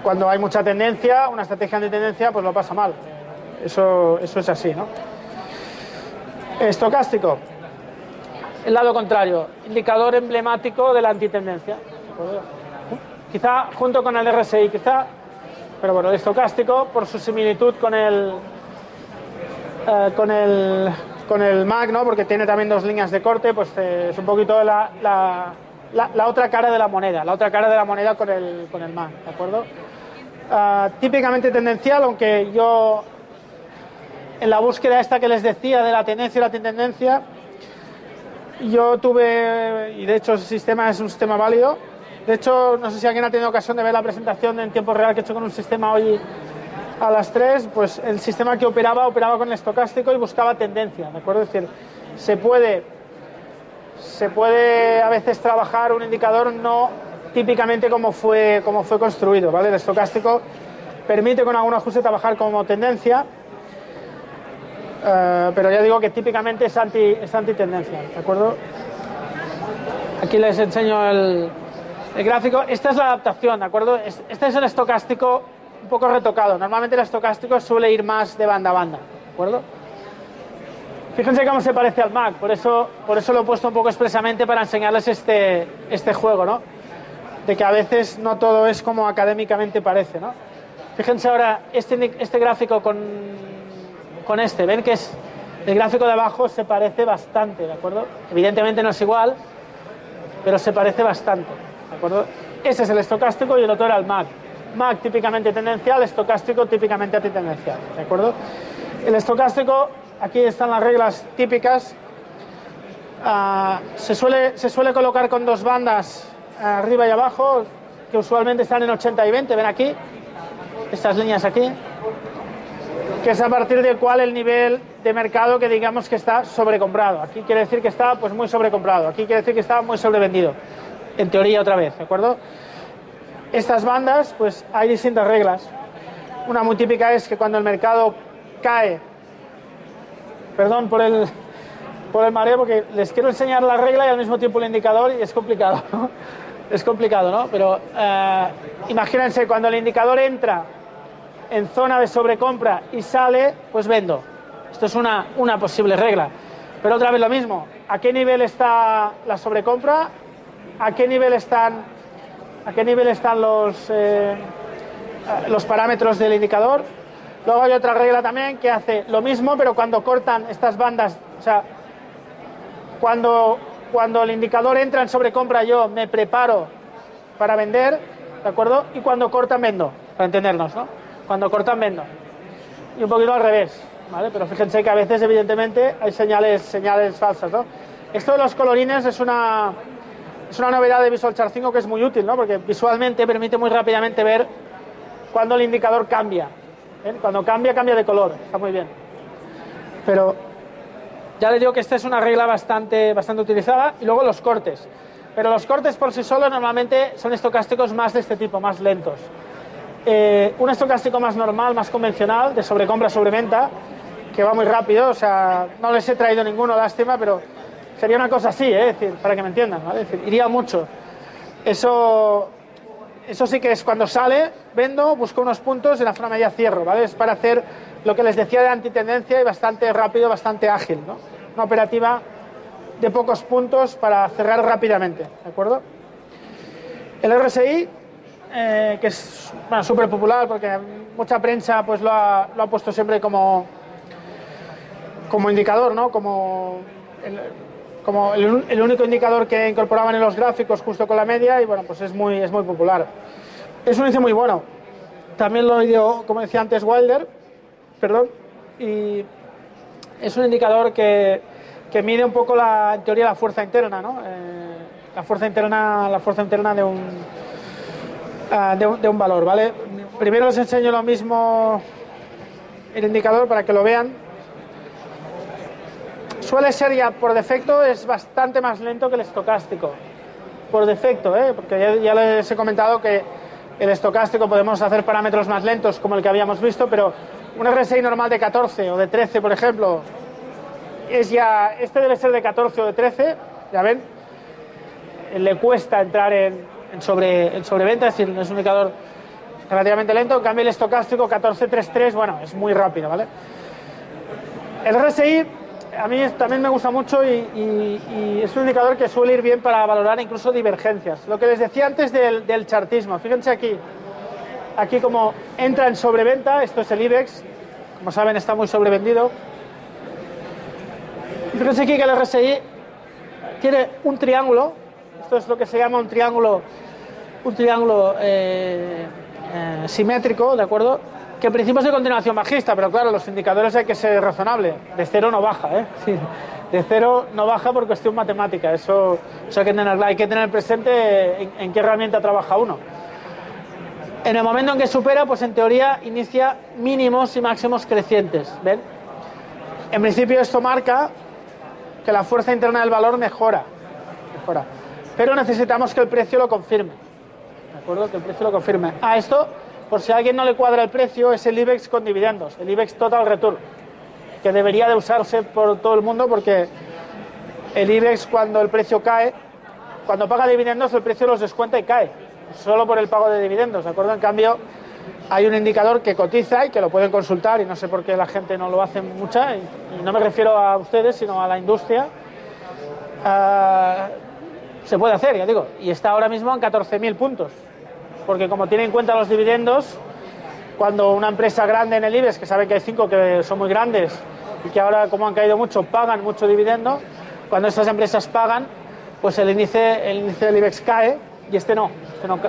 Cuando hay mucha tendencia, una estrategia antitendencia, pues lo pasa mal. Eso es así, ¿no? Estocástico. El lado contrario, indicador emblemático de la antitendencia. Quizá junto con el RSI, pero bueno, el estocástico, por su similitud con el MAC, ¿no? Porque tiene también dos líneas de corte, pues es un poquito la otra cara de la moneda, con el MAC, ¿de acuerdo? Típicamente tendencial, aunque yo en la búsqueda esta que les decía de la tendencia y la antitendencia, yo tuve, y de hecho ese sistema es un sistema válido. De hecho, no sé si alguien ha tenido ocasión de ver la presentación en tiempo real que he hecho con un sistema hoy a las 3, pues el sistema que operaba con el estocástico y buscaba tendencia, ¿de acuerdo? Es decir, se puede a veces trabajar un indicador no típicamente como fue construido, ¿vale? El estocástico permite con algún ajuste trabajar como tendencia, pero ya digo que típicamente es antitendencia, ¿de acuerdo? Aquí les enseño el gráfico. Esta es la adaptación, ¿de acuerdo? Este es el estocástico un poco retocado. Normalmente el estocástico suele ir más de banda a banda, ¿de acuerdo? Fíjense cómo se parece al MAC, por eso lo he puesto un poco expresamente para enseñarles este juego, ¿no? De que a veces no todo es como académicamente parece, ¿no? Fíjense ahora este gráfico con este, ven que es El gráfico de abajo se parece bastante, ¿de acuerdo? Evidentemente no es igual, pero se parece bastante, ¿de acuerdo? Ese es el estocástico y el otro era el MAC. MAC típicamente tendencial, estocástico típicamente antitendencial, ¿de acuerdo? El estocástico, aquí están las reglas típicas. Se suele colocar con dos bandas arriba y abajo, que usualmente están en 80 y 20, ven aquí, estas líneas aquí, que es a partir del cual el nivel de mercado que digamos que está sobrecomprado. Aquí quiere decir que está pues muy sobrecomprado, aquí quiere decir que está muy sobrevendido, en teoría otra vez, ¿de acuerdo? Estas bandas, pues hay distintas reglas. Una muy típica es que cuando el mercado cae, perdón por el mareo, porque les quiero enseñar la regla y al mismo tiempo el indicador y es complicado, ¿no? Es complicado, ¿no? Pero imagínense, cuando el indicador entra en zona de sobrecompra y sale, pues vendo. Esto es una posible regla. Pero otra vez lo mismo, ¿a qué nivel está la sobrecompra? ¿A qué nivel están los parámetros del indicador? Luego hay otra regla también que hace lo mismo, pero cuando cortan estas bandas, o sea, cuando el indicador entra en sobrecompra yo me preparo para vender, ¿de acuerdo? Y cuando cortan vendo, para entendernos, ¿no? Cuando cortan vendo. Y un poquito al revés, ¿vale? Pero fíjense que a veces, evidentemente, hay señales falsas, ¿no? Esto de los colorines es una novedad de Visual Chart 5 que es muy útil, ¿no? Porque visualmente permite muy rápidamente ver cuando el indicador cambia. ¿Ven? Cuando cambia de color, está muy bien. Pero ya les digo que esta es una regla bastante utilizada. Y luego los cortes. Pero los cortes por sí solos normalmente son estocásticos más de este tipo, más lentos. Un estocástico más normal, más convencional, de sobrecompra, sobreventa, que va muy rápido, o sea, no les he traído ninguno, lástima, pero sería una cosa así, es decir, para que me entiendan, ¿vale? Es decir, iría mucho. Eso sí que es cuando sale, vendo, busco unos puntos y en la zona media cierro, ¿vale? Es para hacer lo que les decía de antitendencia y bastante rápido, bastante ágil, ¿no? Una operativa de pocos puntos para cerrar rápidamente, ¿de acuerdo? El RSI, que es súper popular porque mucha prensa pues lo ha puesto siempre como indicador, ¿no? Como el único indicador que incorporaban en los gráficos justo con la media y bueno, pues es muy popular. Es un índice muy bueno. También lo dio, como decía antes, Wilder, y es un indicador que mide un poco en teoría la fuerza interna, ¿no? La fuerza interna de un valor, ¿vale? Primero les enseño lo mismo el indicador para que lo vean. Suele ser ya por defecto, es bastante más lento que el estocástico. Por defecto, porque ya les he comentado que el estocástico podemos hacer parámetros más lentos como el que habíamos visto, pero un RSI normal de 14 o de 13, por ejemplo, este debe ser de 14 o de 13, ya ven, le cuesta entrar en sobreventa, es decir, es un indicador relativamente lento. En cambio el estocástico 14.33, bueno, es muy rápido, ¿vale? El RSI a mí también me gusta mucho y es un indicador que suele ir bien para valorar incluso divergencias. Lo que les decía antes del chartismo, fíjense aquí como entra en sobreventa, esto es el IBEX, como saben está muy sobrevendido. Fíjense aquí que el RSI tiene un triángulo, esto es lo que se llama un triángulo simétrico, ¿de acuerdo? Que en principio es de continuación bajista, pero claro, los indicadores hay que ser razonable. De cero no baja, Sí, de cero no baja por cuestión matemática. Eso hay que tener presente en qué herramienta trabaja uno. En el momento en que supera, pues en teoría inicia mínimos y máximos crecientes, ¿ven? En principio esto marca que la fuerza interna del valor mejora. Pero necesitamos que el precio lo confirme, ¿de acuerdo? Que el precio lo confirme. A esto, por si a alguien no le cuadra el precio, es el IBEX con dividendos, el IBEX Total Return, que debería de usarse por todo el mundo porque el IBEX cuando el precio cae, cuando paga dividendos el precio los descuenta y cae, solo por el pago de dividendos, ¿de acuerdo? En cambio, hay un indicador que cotiza y que lo pueden consultar y no sé por qué la gente no lo hace mucha, y no me refiero a ustedes, sino a la industria. Se puede hacer, ya digo, y está ahora mismo en 14.000 puntos. Porque como tiene en cuenta los dividendos, cuando una empresa grande en el IBEX, que sabe que hay 5 que son muy grandes y que ahora, como han caído mucho, pagan mucho dividendo. Cuando estas empresas pagan, pues el índice del IBEX cae y este no.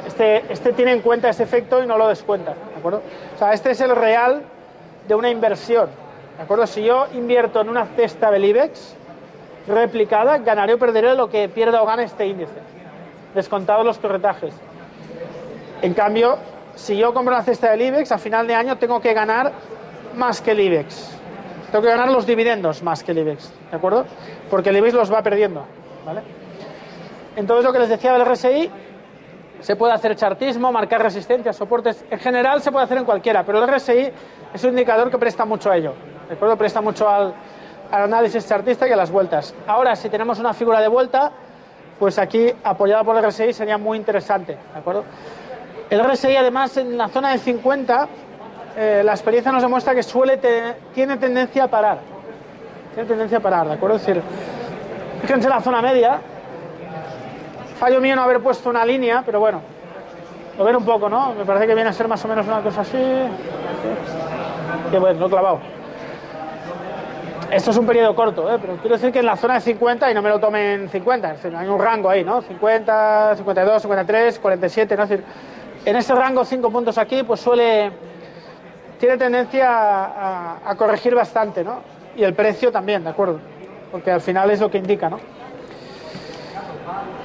Este tiene en cuenta ese efecto y no lo descuenta, ¿de acuerdo? O sea, este es el real de una inversión, ¿de acuerdo? Si yo invierto en una cesta del IBEX replicada, ganaré o perderé lo que pierda o gane este índice, descontados los corretajes. En cambio, si yo compro una cesta del IBEX, a final de año tengo que ganar más que el IBEX. Tengo que ganar los dividendos más que el IBEX, ¿de acuerdo? Porque el IBEX los va perdiendo, ¿vale? Entonces, lo que les decía del RSI, se puede hacer chartismo, marcar resistencias, soportes. En general se puede hacer en cualquiera, pero el RSI es un indicador que presta mucho a ello, ¿de acuerdo? Presta mucho al análisis chartista y a las vueltas. Ahora, si tenemos una figura de vuelta, pues aquí, apoyada por el RSI, sería muy interesante, ¿de acuerdo? El RSI, además, en la zona de 50, la experiencia nos demuestra que tiene tendencia a parar. Tiene tendencia a parar, ¿de acuerdo? Es decir, fíjense la zona media. Fallo mío no haber puesto una línea, pero bueno, lo ven un poco, ¿no? Me parece que viene a ser más o menos una cosa así. Que bueno, lo he clavado. Esto es un periodo corto, pero quiero decir que en la zona de 50, y no me lo tomen 50, es decir, hay un rango ahí, ¿no? 50, 52, 53, 47, ¿no? Es decir, en ese rango 5 puntos aquí, pues tiene tendencia a corregir bastante, ¿no? Y el precio también, ¿de acuerdo? Porque al final es lo que indica, ¿no?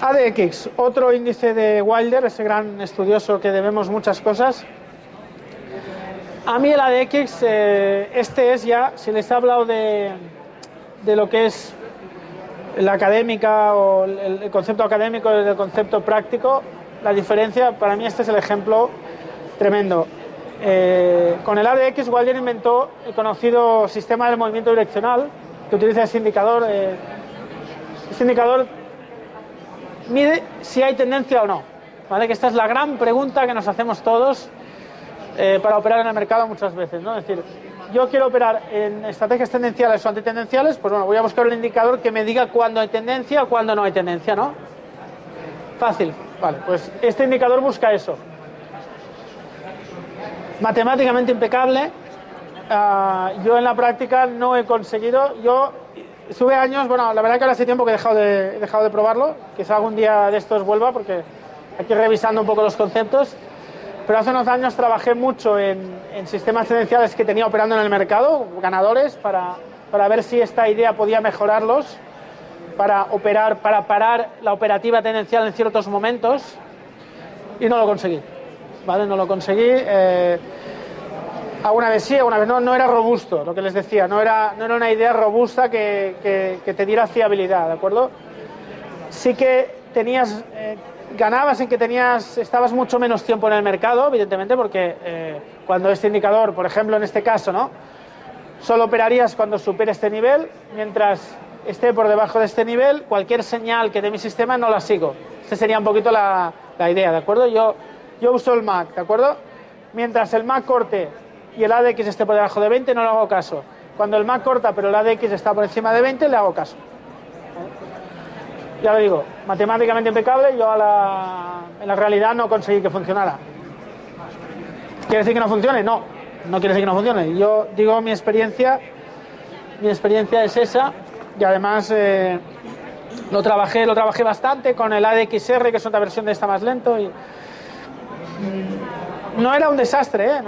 ADX, otro índice de Wilder, ese gran estudioso que debemos muchas cosas. A mí el ADX, este es ya, si les he hablado de lo que es la académica o el concepto académico del concepto práctico, la diferencia, para mí este es el ejemplo tremendo. Con el ADX, Wilder inventó el conocido sistema del movimiento direccional, que utiliza este indicador. Este indicador mide si hay tendencia o no, ¿vale? Que esta es la gran pregunta que nos hacemos todos para operar en el mercado muchas veces, ¿no? Es decir, yo quiero operar en estrategias tendenciales o antitendenciales, pues bueno, voy a buscar un indicador que me diga cuándo hay tendencia o cuándo no hay tendencia, ¿no? Fácil, vale, pues este indicador busca eso. Matemáticamente impecable. Yo en la práctica no he conseguido. Yo sube años, bueno, la verdad que ahora hace tiempo que he dejado de probarlo, quizá algún día de estos vuelva porque hay que ir revisando un poco los conceptos, pero hace unos años trabajé mucho en sistemas tendenciales que tenía operando en el mercado, ganadores, para ver si esta idea podía mejorarlos, para parar la operativa tendencial en ciertos momentos, y no lo conseguí, ¿vale? No lo conseguí. Alguna vez sí, alguna vez no era robusto, lo que les decía, no era una idea robusta que te diera fiabilidad, ¿de acuerdo? Sí que ganabas en que estabas mucho menos tiempo en el mercado, evidentemente, porque cuando este indicador, por ejemplo, en este caso, ¿no? Solo operarías cuando supere este nivel, mientras esté por debajo de este nivel, cualquier señal que dé mi sistema no la sigo. Esta sería un poquito la idea, ¿de acuerdo? Yo uso el MAC, ¿de acuerdo? Mientras el MAC corte y el ADX esté por debajo de 20, no le hago caso. Cuando el MAC corta pero el ADX está por encima de 20, le hago caso. Ya lo digo, matemáticamente impecable, yo en la realidad no conseguí que funcionara. ¿Quiere decir que no funcione? No quiere decir que no funcione. Yo digo mi experiencia es esa, y además lo trabajé bastante con el ADXR, que es otra versión de esta más lento, y no era un desastre,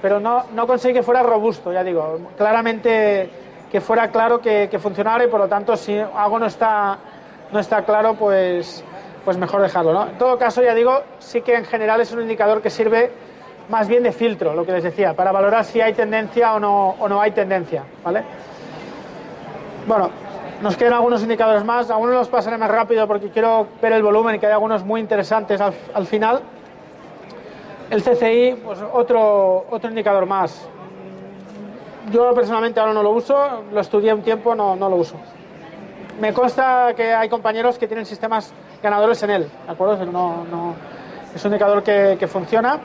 pero no conseguí que fuera robusto, ya digo, claramente que fuera claro que funcionara, y por lo tanto si algo no está claro, pues mejor dejarlo, ¿no? En todo caso, ya digo, sí que en general es un indicador que sirve más bien de filtro, lo que les decía, para valorar si hay tendencia o no hay tendencia, ¿vale? Bueno, nos quedan algunos indicadores más, algunos los pasaré más rápido porque quiero ver el volumen y que hay algunos muy interesantes al final. El CCI, pues otro indicador más. Yo personalmente ahora no lo uso, lo estudié un tiempo, no lo uso. Me consta que hay compañeros que tienen sistemas ganadores en él, ¿de acuerdo? Es un indicador que funciona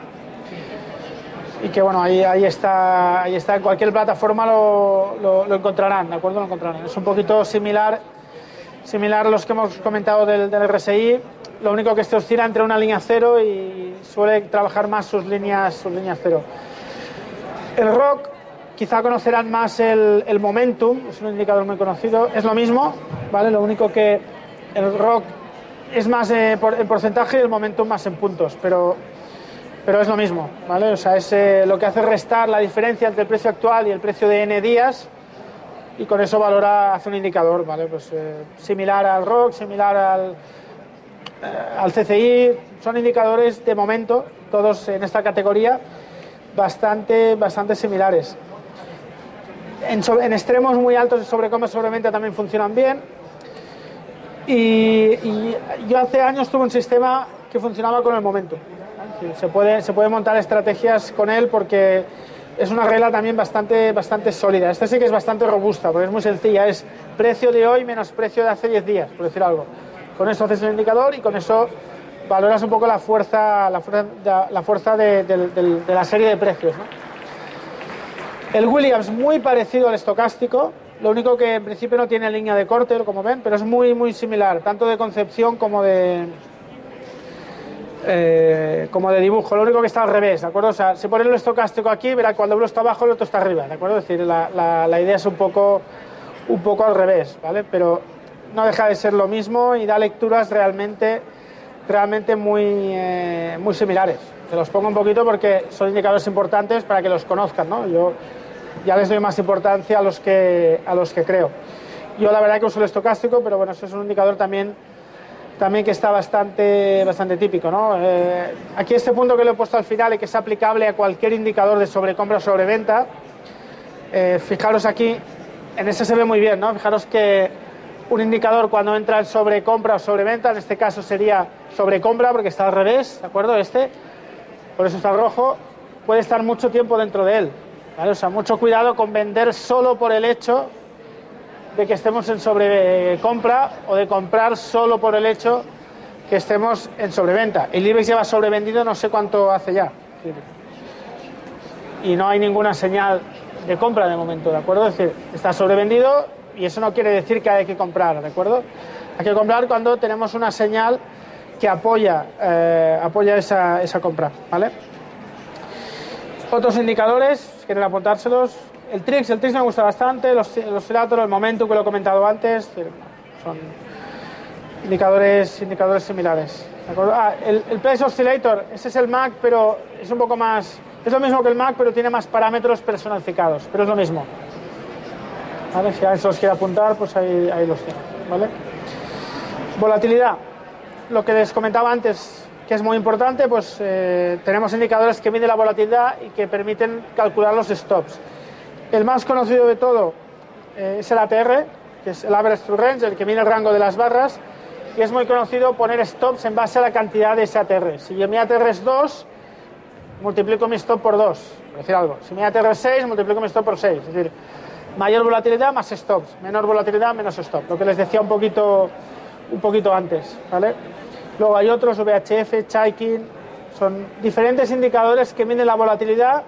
y que, bueno, ahí está, en cualquier plataforma lo encontrarán, ¿de acuerdo? Lo encontrarán. Es un poquito similar a los que hemos comentado del RSI, lo único que este oscila entre una línea cero y suele trabajar más sus líneas cero. El ROC Quizá conocerán más el momentum, es un indicador muy conocido, es lo mismo, ¿vale? Lo único que el ROC es más en porcentaje y el momentum más en puntos, pero es lo mismo, ¿vale? O sea, es lo que hace restar la diferencia entre el precio actual y el precio de N días, y con eso hace un indicador, ¿vale? Pues similar al ROC, similar al CCI, son indicadores de momento, todos en esta categoría, bastante similares. En extremos muy altos de sobrecompra y sobreventa también funcionan bien. Y yo hace años tuve un sistema que funcionaba con el momento. Se puede montar estrategias con él porque es una regla también bastante sólida. Esta sí que es bastante robusta porque es muy sencilla. Es precio de hoy menos precio de hace 10 días, por decir algo. Con eso haces el indicador y con eso valoras un poco la fuerza de la serie de precios, ¿no? El Williams muy parecido al estocástico, lo único que en principio no tiene línea de corte, como ven, pero es muy similar, tanto de concepción como de dibujo. Lo único que está al revés, ¿de acuerdo? O sea, si pones el estocástico aquí, verá que cuando uno está abajo, el otro está arriba, ¿de acuerdo? Es decir, la idea es un poco al revés, ¿vale? Pero no deja de ser lo mismo y da lecturas realmente muy similares. Se los pongo un poquito porque son indicadores importantes para que los conozcan, ¿no? Yo ya les doy más importancia a los que creo. Yo la verdad que uso el estocástico, pero bueno, eso es un indicador también que está bastante típico, ¿no? Aquí este punto que le he puesto al final y que es aplicable a cualquier indicador de sobrecompra o sobreventa, fijaros aquí, en ese se ve muy bien, ¿no? Fijaros que un indicador cuando entra en sobrecompra o sobreventa, en este caso sería sobrecompra porque está al revés, ¿de acuerdo? Por eso está el rojo, puede estar mucho tiempo dentro de él, ¿vale? O sea, mucho cuidado con vender solo por el hecho de que estemos en sobrecompra o de comprar solo por el hecho que estemos en sobreventa. El IBEX lleva sobrevendido no sé cuánto hace ya. Y no hay ninguna señal de compra de momento, ¿de acuerdo? Es decir, está sobrevendido y eso no quiere decir que hay que comprar, ¿de acuerdo? Hay que comprar cuando tenemos una señal que apoya esa compra, ¿vale? Otros indicadores, si quieren apuntárselos. El TRIX me gusta bastante, el oscilador, el momentum que lo he comentado antes, son indicadores similares, ¿de acuerdo? El Price Oscillator, ese es el MAC, pero es un poco más, es lo mismo que el MAC, pero tiene más parámetros personalizados, pero es lo mismo, ¿vale? Si alguien se los quiere apuntar, pues ahí los tiene, ¿vale? Volatilidad, lo que les comentaba antes, que es muy importante, pues tenemos indicadores que miden la volatilidad y que permiten calcular los stops. El más conocido de todo es el ATR, que es el Average True Range, el que mide el rango de las barras, y es muy conocido poner stops en base a la cantidad de ese ATR. Si mi ATR es 2, multiplico mi stop por 2, por decir algo. Si mi ATR es 6, multiplico mi stop por 6. Es decir, mayor volatilidad, más stops. Menor volatilidad, menos stop. Lo que les decía un poquito antes, ¿vale? Luego hay otros, VHF, Chaikin, son diferentes indicadores que miden la volatilidad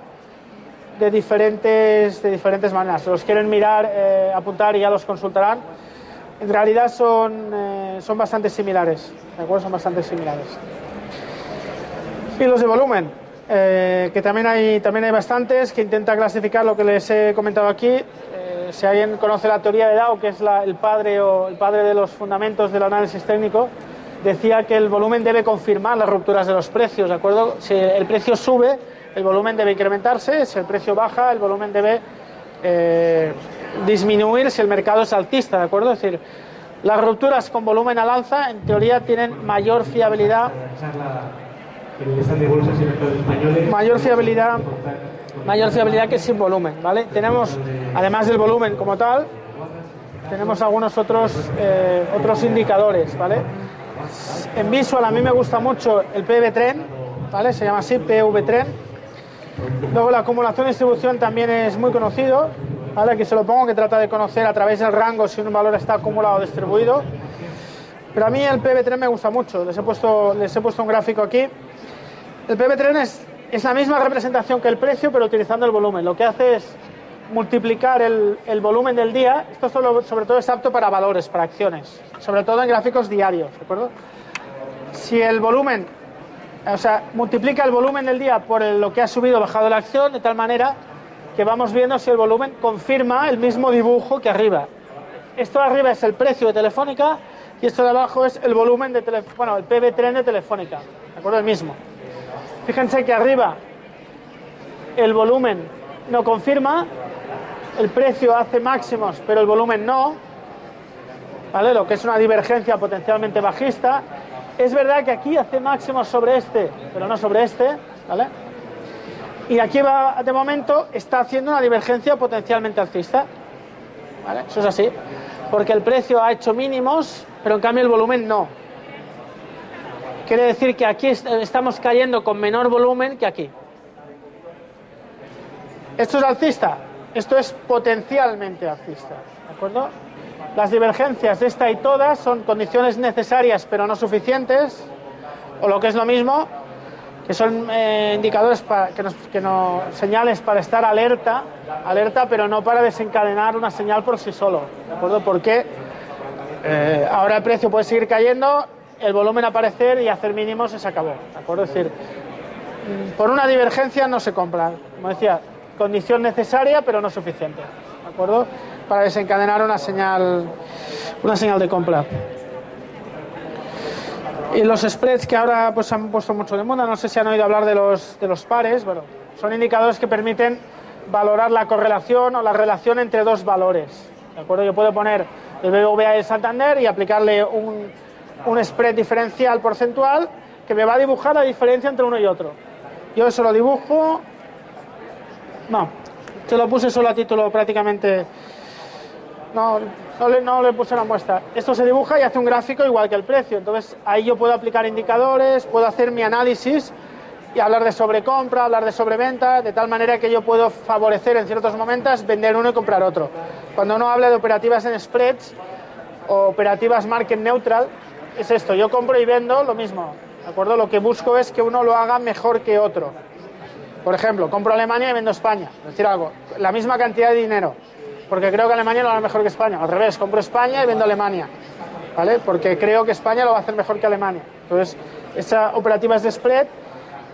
de diferentes maneras. Si los quieren mirar, apuntar y ya los consultarán. En realidad son bastante similares, ¿de acuerdo? Son bastante similares. Y los de volumen, que también hay bastantes, que intenta clasificar lo que les he comentado aquí. Si alguien conoce la teoría de Dow, que es el padre de los fundamentos del análisis técnico, decía que el volumen debe confirmar las rupturas de los precios, ¿de acuerdo? Si el precio sube, el volumen debe incrementarse; si el precio baja, el volumen debe disminuir si el mercado es altista, ¿de acuerdo? Es decir, las rupturas con volumen al alza, en teoría, tienen mayor fiabilidad que sin volumen, ¿vale? Tenemos, además del volumen como tal, tenemos algunos otros indicadores, ¿vale? En Visual a mí me gusta mucho el PV Trend, ¿vale? Se llama así, PV Trend. Luego la acumulación y distribución también es muy conocido, ¿vale? Aquí se lo pongo, que trata de conocer a través del rango si un valor está acumulado o distribuido. Pero a mí el PV Trend me gusta mucho, les he puesto un gráfico aquí. El PV Trend es la misma representación que el precio, pero utilizando el volumen. Lo que hace es multiplicar el volumen del día. Esto sobre todo es apto para valores, para acciones, sobre todo en gráficos diarios, ¿de acuerdo? Si el volumen, o sea, multiplica el volumen del día por lo que ha subido o bajado la acción, de tal manera que vamos viendo si el volumen confirma el mismo dibujo que arriba. Esto de arriba es el precio de Telefónica y esto de abajo es el volumen de el PB Tren de Telefónica, ¿de acuerdo? El mismo. Fíjense que arriba el volumen no confirma, el precio hace máximos, pero el volumen no, ¿vale? Lo que es una divergencia potencialmente bajista. Es verdad que aquí hace máximos sobre este, pero no sobre este, ¿vale? Y aquí va, de momento, está haciendo una divergencia potencialmente alcista, ¿vale? Eso es así, porque el precio ha hecho mínimos, pero en cambio el volumen no. Quiere decir que aquí estamos cayendo con menor volumen que aquí. ¿Esto es alcista? Esto es potencialmente alcista, ¿de acuerdo? Las divergencias de esta y todas son condiciones necesarias pero no suficientes, o lo que es lo mismo, que son indicadores señales para estar alerta, pero no para desencadenar una señal por sí solo, ¿de acuerdo? Porque ahora el precio puede seguir cayendo, el volumen aparecer y hacer mínimos y se acabó, ¿de acuerdo? Es decir, por una divergencia no se compra, como decía, condición necesaria pero no suficiente, ¿de acuerdo? Para desencadenar una señal de compra. Y los spreads, que ahora pues han puesto mucho de moda, no sé si han oído hablar de los pares. Bueno, son indicadores que permiten valorar la correlación o la relación entre dos valores, ¿de acuerdo? Yo puedo poner el BBVA y el Santander y aplicarle un spread diferencial porcentual que me va a dibujar la diferencia entre uno y otro. Yo eso lo dibujo. No, se lo puse solo a título prácticamente. No le puse la muestra. Esto se dibuja y hace un gráfico igual que el precio. Entonces ahí yo puedo aplicar indicadores, puedo hacer mi análisis y hablar de sobrecompra, hablar de sobreventa, de tal manera que yo puedo favorecer en ciertos momentos vender uno y comprar otro. Cuando uno habla de operativas en spreads o operativas market neutral, es esto: yo compro y vendo lo mismo, ¿de acuerdo? Lo que busco es que uno lo haga mejor que otro. Por ejemplo, compro Alemania y vendo España, es decir, algo, la misma cantidad de dinero, porque creo que Alemania lo hará mejor que España. Al revés, compro España y vendo Alemania, ¿vale? Porque creo que España lo va a hacer mejor que Alemania. Entonces, esa operativa es de spread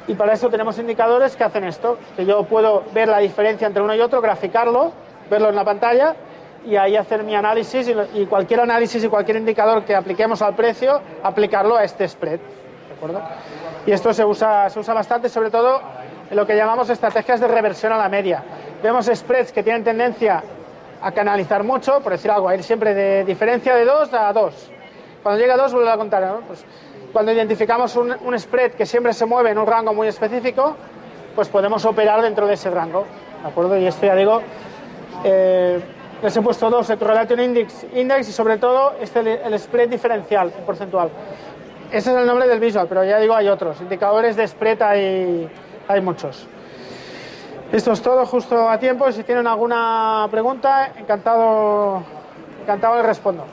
y para eso tenemos indicadores que hacen esto, que yo puedo ver la diferencia entre uno y otro, graficarlo, verlo en la pantalla y ahí hacer mi análisis y cualquier análisis y cualquier indicador que apliquemos al precio, aplicarlo a este spread, ¿de acuerdo? Y esto se usa bastante, sobre todo en lo que llamamos estrategias de reversión a la media. Vemos spreads que tienen tendencia a canalizar mucho, por decir algo, a ir siempre de diferencia de 2 a 2. Cuando llega a 2 vuelve a contar, ¿no? Pues cuando identificamos un spread que siempre se mueve en un rango muy específico, pues podemos operar dentro de ese rango, ¿de acuerdo? Y esto ya digo, les he puesto dos: el Correlation Index y sobre todo el spread diferencial, el porcentual. Ese es el nombre del visual, pero ya digo, hay otros. Indicadores de spread hay muchos. Esto es todo, justo a tiempo. Si tienen alguna pregunta, encantado les respondo.